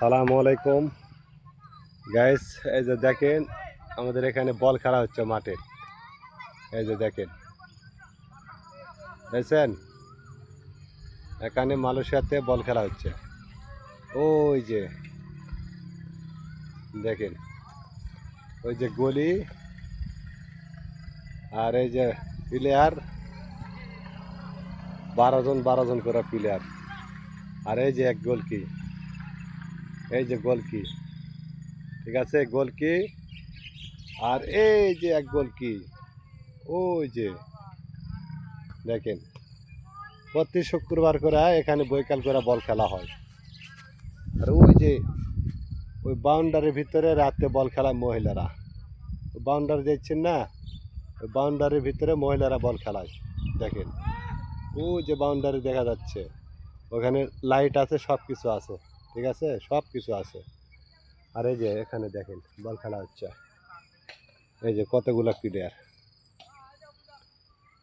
সালামু আলাইকুম গাইস। এই যে দেখেন আমাদের এখানে বল খেলা হচ্ছে মাঠে। এই যে দেখেন, দেখছেন এখানে মালয়েশিয়াতে বল খেলা হচ্ছে। ওই যে দেখেন, ওই যে গলি আর এই যে প্লেয়ার, 12 জন করে প্লেয়ার। আর এই যে এক গোলকি, এই যে গোলকি, ঠিক আছে গোলকি। আর এই যে এক গোলকি, ওই যে দেখেন, প্রতি শুক্রবার করে এখানে বৈকাল করে বল খেলা হয়। আর ওই যে ওই বাউন্ডারির ভিতরে রাতে বল খেলায় মহিলারা, বাউন্ডারি দেখছেন না, ওই বাউন্ডারির ভিতরে মহিলারা বল খেলায়। দেখেন ওই যে বাউন্ডারি দেখা যাচ্ছে, ওখানে লাইট আছে, সব কিছু আছে, ঠিক আছে সব কিছু আছে। আর এই যে এখানে দেখেন বল খেলা হচ্ছে, এই যে কতগুলো প্লেয়ার,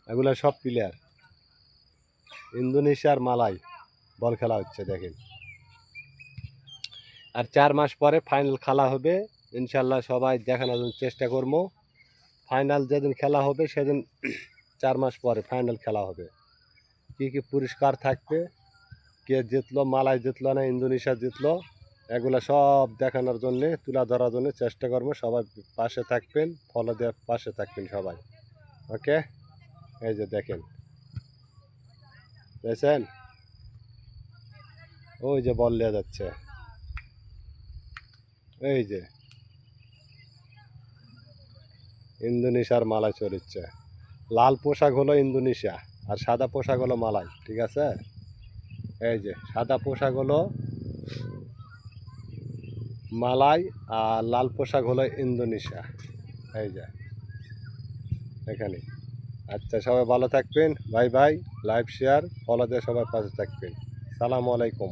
এগুলা সব প্লেয়ার ইন্দোনেশিয়ার মালাই বল খেলা হচ্ছে দেখেন। আর 4 মাস পরে ফাইনাল খেলা হবে ইনশাল্লাহ, সবাই দেখানোর জন্য চেষ্টা করবো। ফাইনাল যেদিন খেলা হবে সেদিন 4 মাস পরে ফাইনাল খেলা হবে। কী কী পুরস্কার থাকবে, কে জিতলো, মালাই জিতলো না ইন্দোনেশিয়া জিতলো, এগুলো সব দেখানোর জন্যে, তুলে ধরার জন্য চেষ্টা করবো। সবাই পাশে থাকবেন, ফলো দেওয়ার পাশে থাকবেন সবাই। ওকে, এই যে দেখেন, দেখছেন ওই যে বল নিয়ে যাচ্ছে, এই যে ইন্দোনেশিয়ার মালাই চড়ছে। লাল পোশাক হলো ইন্দোনেশিয়া আর সাদা পোশাক হলো মালাই, ঠিক আছে। এই যে সাদা পোশাক হলো মালাই আর লাল পোশাক হলো ইন্দোনেশিয়া। এই যে এখানে। আচ্ছা, সবাই ভালো থাকবেন, bye bye. Live share follow দিয়ে সবাই পাশে থাকবেন। সালামু আলাইকুম।